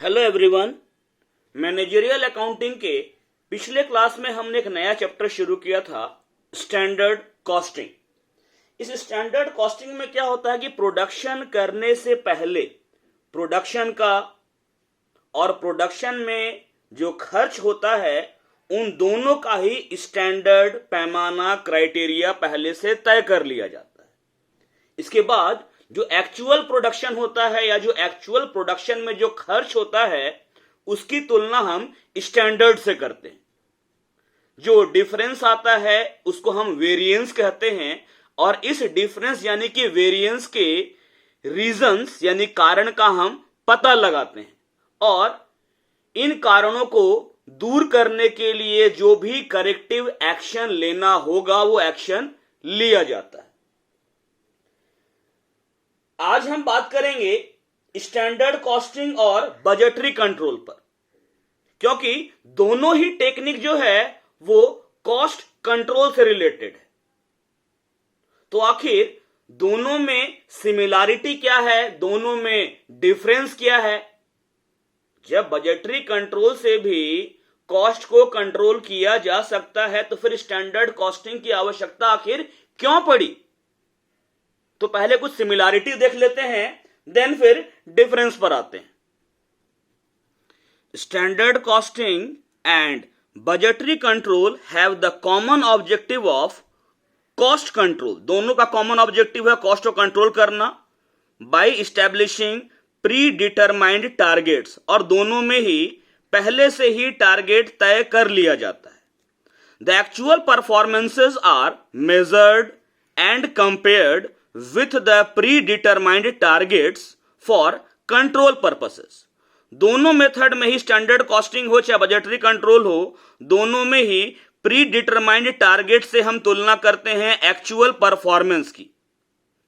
Hello everyone. Managerial accounting के पिछले class में हमने एक नया चैप्टर शुरू किया था, स्टैंडर्ड कॉस्टिंग। इस स्टैंडर्ड कॉस्टिंग में क्या होता है कि प्रोडक्शन करने से पहले प्रोडक्शन का और प्रोडक्शन में जो खर्च होता है उन दोनों का ही स्टैंडर्ड पैमाना क्राइटेरिया पहले से तय कर लिया जाता है। इसके बाद जो एक्चुअल प्रोडक्शन होता है या जो एक्चुअल प्रोडक्शन में जो खर्च होता है उसकी तुलना हम स्टैंडर्ड से करते हैं। जो डिफरेंस आता है उसको हम वेरिएंस कहते हैं और इस डिफरेंस यानी कि वेरिएंस के रीजंस यानी कारण का हम पता लगाते हैं और इन कारणों को दूर करने के लिए जो भी करेक्टिव एक्शन लेना होगा वो एक्शन लिया जाता है। आज हम बात करेंगे स्टैंडर्ड कॉस्टिंग और बजटरी कंट्रोल पर, क्योंकि दोनों ही टेक्निक जो है वो कॉस्ट कंट्रोल से रिलेटेड है। तो आखिर दोनों में सिमिलैरिटी क्या है, दोनों में डिफरेंस क्या है? जब बजटरी कंट्रोल से भी कॉस्ट को कंट्रोल किया जा सकता है तो फिर स्टैंडर्ड कॉस्टिंग की आवश्यकता आखिर क्यों पड़ी? तो पहले कुछ सिमिलैरिटी देख लेते हैं, देन फिर डिफरेंस पर आते हैं। Standard costing and budgetary control have the common objective of cost control. दोनों का कॉमन ऑब्जेक्टिव है कॉस्ट को कंट्रोल करना by establishing predetermined targets, और दोनों में ही पहले से ही टारगेट तय कर लिया जाता है। The actual performances are measured and compared with the predetermined targets for control purposes। दोनों मेथड में ही स्टैंडर्ड कॉस्टिंग हो चाहे बजटरी कंट्रोल हो, दोनों में ही प्री डिटरमाइंड टारगेट से हम तुलना करते हैं एक्चुअल परफॉर्मेंस की,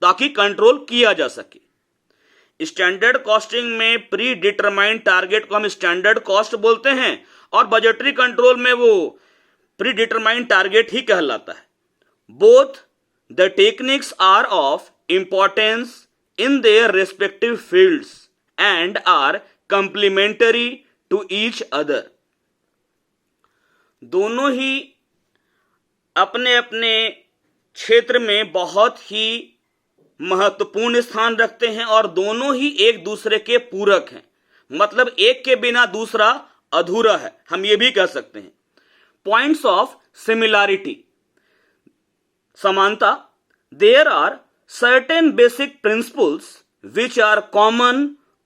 ताकि कंट्रोल किया जा सके। स्टैंडर्ड कॉस्टिंग में प्री डिटरमाइंड टारगेट को हम स्टैंडर्ड कॉस्ट बोलते हैं और बजटरी कंट्रोल में वो प्री डिटरमाइंड टारगेट ही कहलाता है। Both the techniques are of importance in their respective fields and are complementary to each other। दोनों ही अपने अपने क्षेत्र में बहुत ही महत्वपूर्ण स्थान रखते हैं और दोनों ही एक दूसरे के पूरक हैं, मतलब एक के बिना दूसरा अधूरा है, हम ये भी कह सकते हैं। पॉइंट्स ऑफ सिमिलैरिटी, समानता। There are certain basic principles which are common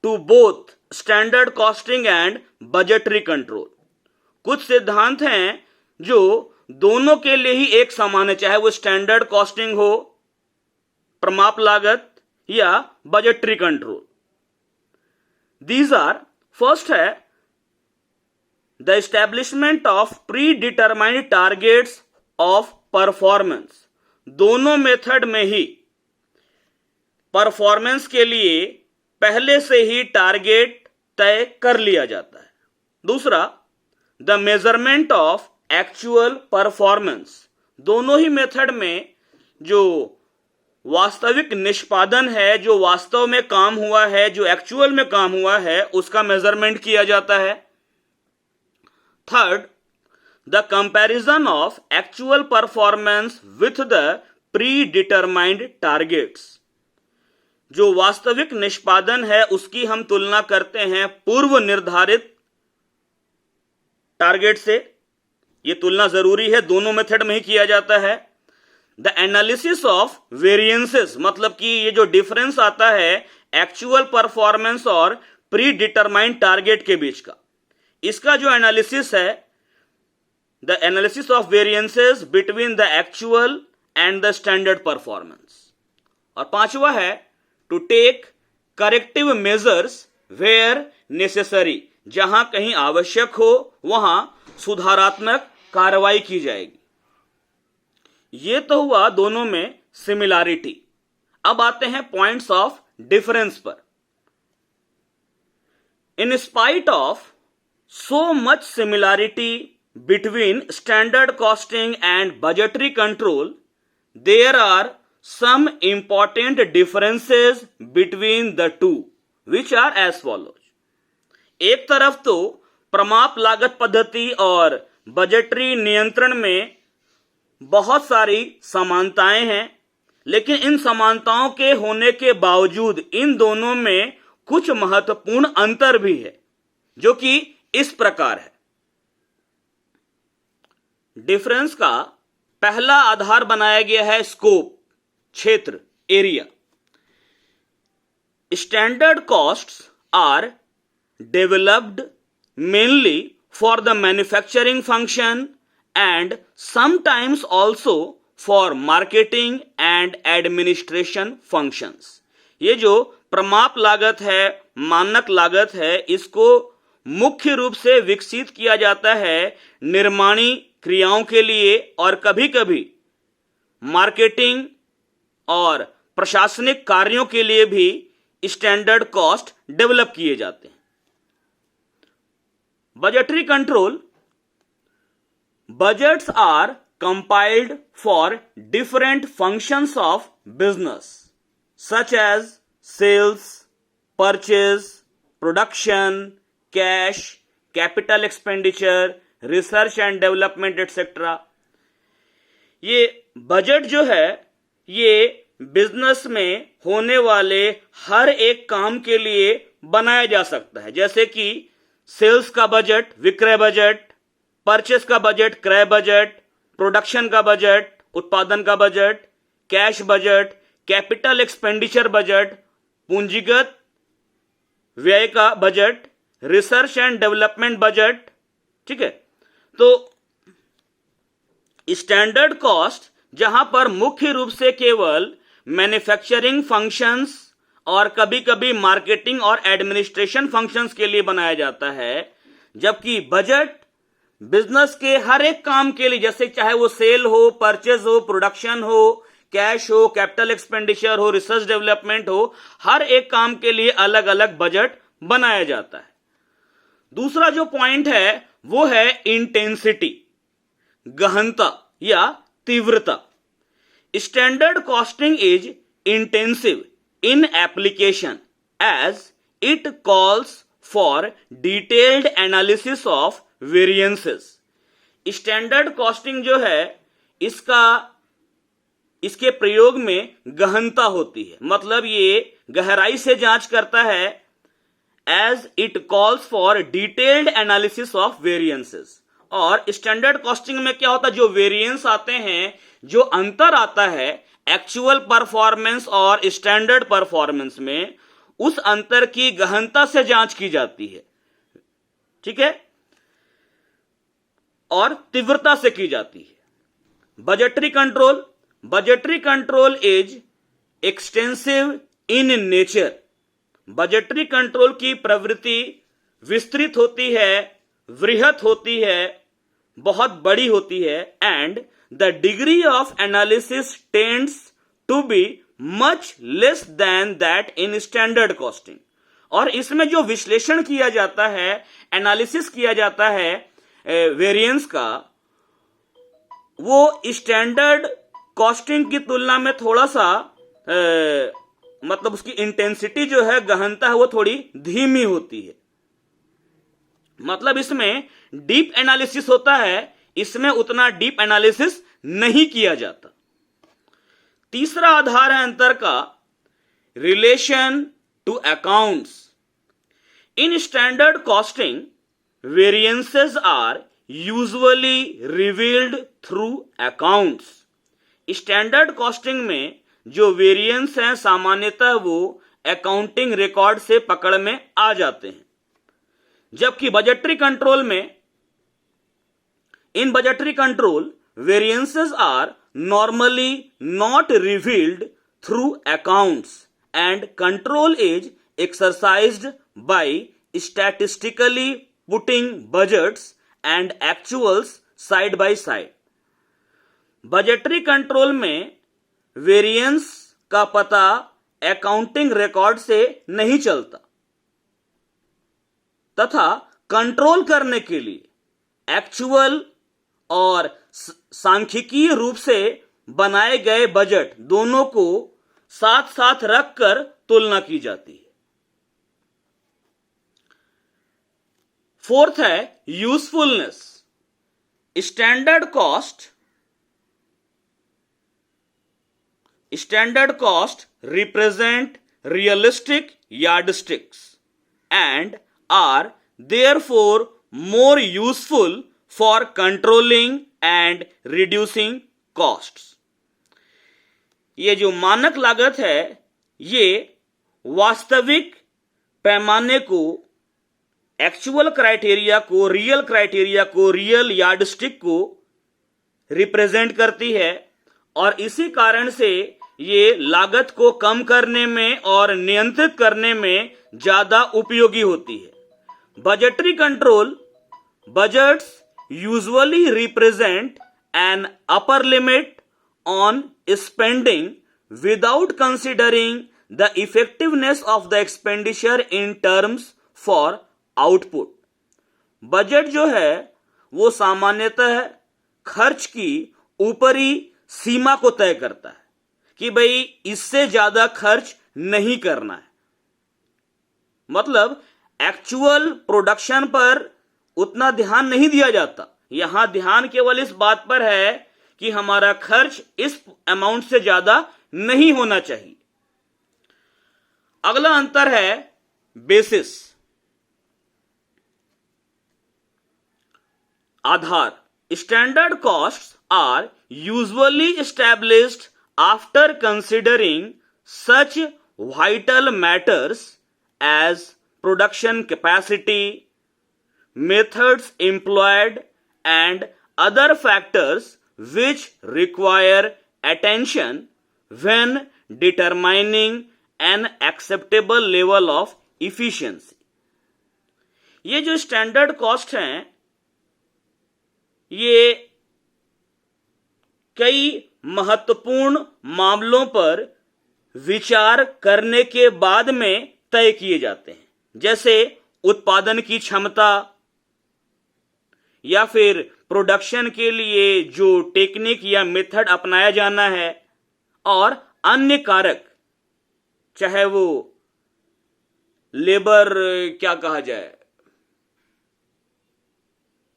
to both standard costing and budgetary control। कुछ सिद्धांत हैं जो दोनों के लिए ही एक समान है, चाहे वो स्टैंडर्ड कॉस्टिंग हो, प्रमाप लागत या budgetary control. These are, first है the establishment of predetermined targets of performance. दोनों मेथड में ही परफॉर्मेंस के लिए पहले से ही टारगेट तय कर लिया जाता है। दूसरा, the measurement of actual performance. दोनों ही मेथड में जो वास्तविक निष्पादन है, जो वास्तव में काम हुआ है, जो एक्चुअल में काम हुआ है, उसका मेजरमेंट किया जाता है। Third, the comparison of actual performance with the predetermined targets। जो वास्तविक निष्पादन है उसकी हम तुलना करते हैं पूर्व निर्धारित टारगेट से। यह तुलना जरूरी है, दोनों मेथड में ही किया जाता है। द एनालिसिस ऑफ वेरिएंसेस, मतलब कि ये जो डिफरेंस आता है एक्चुअल परफॉर्मेंस और प्री डिटरमाइंड टारगेट के बीच का, इसका जो एनालिसिस है, the analysis of variances between the actual and the standard performance। और पांचवा है to take corrective measures where necessary। जहां कहीं आवश्यक हो वहां सुधारात्मक कार्रवाई की जाएगी। ये तो हुआ दोनों में सिमिलैरिटी। अब आते हैं पॉइंट्स ऑफ डिफरेंस पर। In spite of so much similarity between standard costing and budgetary control, there are some important differences between the two, which are as follows। एक तरफ तो प्रमाप लागत पद्धति और बजटरी नियंत्रण में बहुत सारी समानताएं हैं, लेकिन इन समानताओं के होने के बावजूद इन दोनों में कुछ महत्वपूर्ण अंतर भी है, जो कि इस प्रकार है। डिफरेंस का पहला आधार बनाया गया है स्कोप, क्षेत्र, area. Standard costs are developed mainly for the manufacturing function and sometimes also for marketing and administration functions। ये जो प्रमाप लागत है, मानक लागत है, इसको मुख्य रूप से विकसित किया जाता है निर्माणी क्रियाओं के लिए और कभी कभी मार्केटिंग और प्रशासनिक कार्यों के लिए भी स्टैंडर्ड कॉस्ट डेवलप किए जाते हैं। Budgetary control, budgets are compiled for different functions of business such as sales, purchase, production, cash, capital expenditure, research and development etc। ये बजट जो है ये बिजनेस में होने वाले हर एक काम के लिए बनाया जा सकता है, जैसे कि सेल्स का बजट, विक्रय बजट, परचेस का बजट, क्रय बजट, प्रोडक्शन का बजट, उत्पादन का budget, cash budget, capital expenditure budget, पूंजीगत व्यय का budget, research and development budget. ठीक है, तो स्टैंडर्ड कॉस्ट जहां पर मुख्य रूप से केवल मैन्युफैक्चरिंग फंक्शंस और कभी कभी मार्केटिंग और एडमिनिस्ट्रेशन फंक्शंस के लिए बनाया जाता है, जबकि बजट बिजनेस के हर एक काम के लिए, जैसे चाहे वो सेल हो, परचेज हो, प्रोडक्शन हो, कैश हो, कैपिटल एक्सपेंडिचर हो, रिसर्च डेवलपमेंट हो, हर एक काम के लिए अलग अलग बजट बनाया जाता है। दूसरा जो पॉइंट है वो है इंटेंसिटी, गहनता या तीव्रता। Standard costing is intensive in application as it calls for detailed analysis of variances. Standard costing जो है इसके प्रयोग में गहनता होती है, मतलब ये गहराई से जांच करता है, as it calls for detailed analysis of variances. और स्टैंडर्ड कॉस्टिंग में क्या होता है, जो वेरिएंस आते हैं, जो अंतर आता है एक्चुअल परफॉर्मेंस और स्टैंडर्ड परफॉर्मेंस में, उस अंतर की गहनता से जांच की जाती है। ठीक है, और तीव्रता से की जाती है। Budgetary control is extensive in nature. Budgetary control की प्रवृत्ति विस्तृत होती है, वृहत होती है, बहुत बड़ी होती है, and the degree of analysis tends to be much less than that in standard costing. और इसमें जो विश्लेषण किया जाता है, एनालिसिस किया जाता है वेरिएंस का, वो स्टैंडर्ड कॉस्टिंग की तुलना में थोड़ा सा मतलब उसकी इंटेंसिटी जो है, गहनता है, वो थोड़ी धीमी होती है। मतलब इसमें डीप एनालिसिस होता है, इसमें उतना डीप एनालिसिस नहीं किया जाता। तीसरा आधार है अंतर का, relation to accounts. In standard costing variances are usually revealed through accounts। Standard costing में जो वेरिएंस हैं सामान्यतः वो अकाउंटिंग रिकॉर्ड से पकड़ में आ जाते हैं, जबकि बजटरी कंट्रोल में, in budgetary control variances are normally not revealed through accounts and control is exercised by statistically putting budgets and actuals side by side। Budgetary control में वेरिएंस का पता अकाउंटिंग रिकॉर्ड से नहीं चलता, तथा कंट्रोल करने के लिए एक्चुअल और सांख्यिकीय रूप से बनाए गए बजट दोनों को साथ साथ रखकर तुलना की जाती है। फोर्थ है usefulness. Standard cost represent realistic yardsticks and are therefore more useful for controlling and reducing costs। ये जो मानक लागत है ये वास्तविक पैमाने को, एक्चुअल क्राइटेरिया को, रियल यार्डस्टिक को रिप्रेजेंट करती है और इसी कारण से ये लागत को कम करने में और नियंत्रित करने में ज्यादा उपयोगी होती है। Budgetary control, budgets usually represent an upper limit on spending without considering the effectiveness of the expenditure in terms for output. Budget जो है वो सामान्यतः खर्च की ऊपरी सीमा को तय करता है कि भाई इससे ज्यादा खर्च नहीं करना है। मतलब एक्चुअल प्रोडक्शन पर उतना ध्यान नहीं दिया जाता, यहां ध्यान केवल इस बात पर है कि हमारा खर्च इस अमाउंट से ज्यादा नहीं होना चाहिए। अगला अंतर है बेसिस, आधार। Standard costs are usually established after considering such vital matters as production capacity, methods employed, and other factors which require attention when determining an acceptable level of efficiency। ये जो स्टैंडर्ड कॉस्ट हैं ये कई महत्वपूर्ण मामलों पर विचार करने के बाद में तय किए जाते हैं, जैसे उत्पादन की क्षमता या फिर प्रोडक्शन के लिए जो टेक्निक या मेथड अपनाया जाना है और अन्य कारक, चाहे वो लेबर क्या कहा जाए,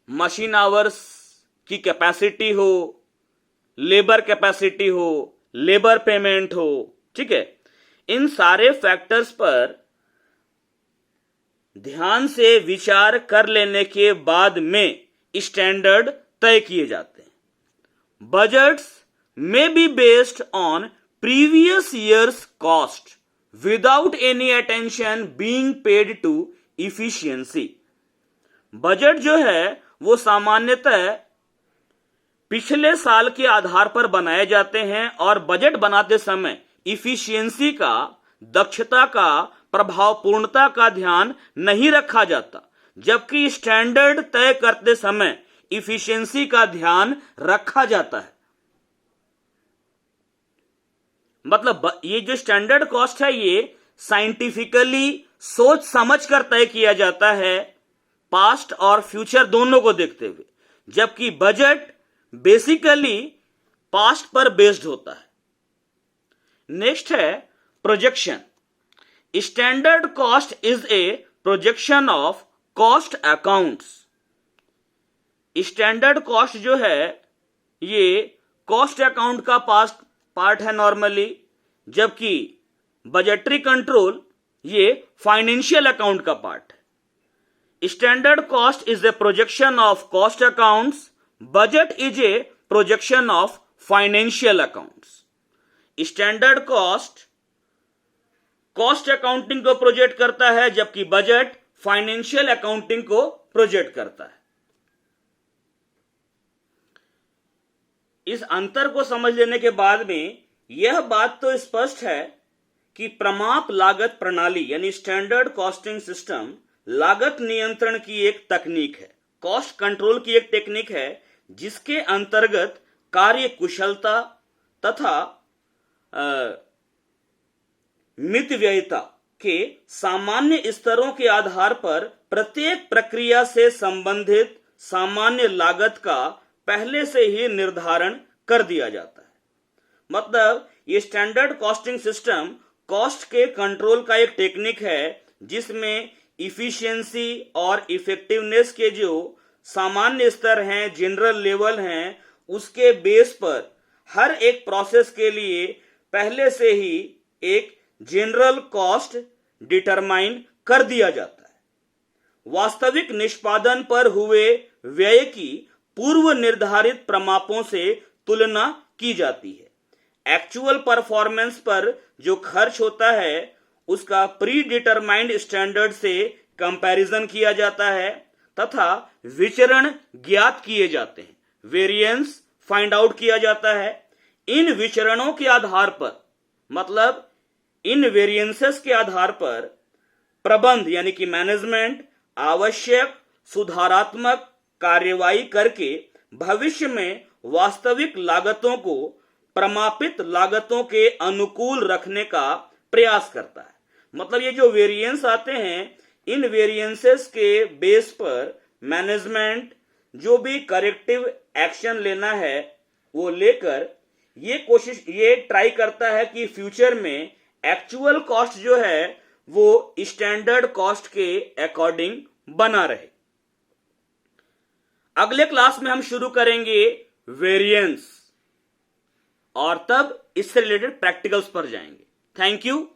मशीन आवर्स की कैपेसिटी हो, लेबर कैपेसिटी हो, लेबर पेमेंट हो, ठीक है। इन सारे फैक्टर्स पर ध्यान से विचार कर लेने के बाद में स्टैंडर्ड तय किए जाते हैं। Budgets may be based on previous years cost without any attention being paid to efficiency. Budget जो है वो सामान्यतः पिछले साल के आधार पर बनाए जाते हैं और बजट बनाते समय इफिशियंसी का, दक्षता का, प्रभावपूर्णता का ध्यान नहीं रखा जाता, जबकि स्टैंडर्ड तय करते समय इफिशियंसी का ध्यान रखा जाता है। मतलब ये जो स्टैंडर्ड कॉस्ट है ये साइंटिफिकली सोच समझ कर तय किया जाता है, पास्ट और फ्यूचर दोनों को देखते हुए, जबकि बजट बेसिकली पास्ट पर बेस्ड होता है। नेक्स्ट है projection. Standard cost is a projection of cost accounts. Standard cost जो है ये कॉस्ट अकाउंट का पार्ट है नॉर्मली, जबकि बजटरी कंट्रोल ये फाइनेंशियल अकाउंट का पार्ट है। Standard cost is a projection of cost accounts, budget is a projection of financial accounts. Standard cost accounting को प्रोजेक्ट करता है, जबकि बजट फाइनेंशियल अकाउंटिंग को प्रोजेक्ट करता है। इस अंतर को समझ लेने के बाद में यह बात तो स्पष्ट है कि प्रमाप लागत प्रणाली यानी स्टैंडर्ड कॉस्टिंग सिस्टम लागत नियंत्रण की एक तकनीक है, कॉस्ट कंट्रोल की एक टेक्निक है, जिसके अंतर्गत कार्य कुशलता तथा मितव्ययिता के सामान्य स्तरों के आधार पर प्रत्येक प्रक्रिया से संबंधित सामान्य लागत का पहले से ही निर्धारण कर दिया जाता है। मतलब ये स्टैंडर्ड कॉस्टिंग सिस्टम कॉस्ट के कंट्रोल का एक टेक्निक है, जिसमें इफिशिएंसी और इफेक्टिवनेस के जो सामान्य स्तर हैं, जनरल लेवल हैं, उसके बेस पर हर एक प्रोसेस के लिए पहले से ही एक जनरल कॉस्ट डिटरमाइन कर दिया जाता है। वास्तविक निष्पादन पर हुए व्यय की पूर्व निर्धारित प्रमापों से तुलना की जाती है। एक्चुअल परफॉर्मेंस पर जो खर्च होता है उसका प्री डिटरमाइंड स्टैंडर्ड से कंपैरिजन किया जाता है तथा विचरण ज्ञात किए जाते हैं, वेरिएंस फाइंड आउट किया जाता है। इन विचरणों के आधार पर, मतलब इन वेरिएंसेस के आधार पर प्रबंध यानी कि मैनेजमेंट आवश्यक सुधारात्मक कार्यवाही करके भविष्य में वास्तविक लागतों को प्रमापित लागतों के अनुकूल रखने का प्रयास करता है। मतलब ये जो वेरिएंस आते हैं, इन वेरिएंसेस के बेस पर मैनेजमेंट जो भी करेक्टिव एक्शन लेना है वो लेकर ये ट्राई करता है कि फ्यूचर में एक्चुअल कॉस्ट जो है वो स्टैंडर्ड कॉस्ट के अकॉर्डिंग बना रहे। अगले क्लास में हम शुरू करेंगे वेरिएंस और तब इससे रिलेटेड प्रैक्टिकल्स पर जाएंगे। Thank you.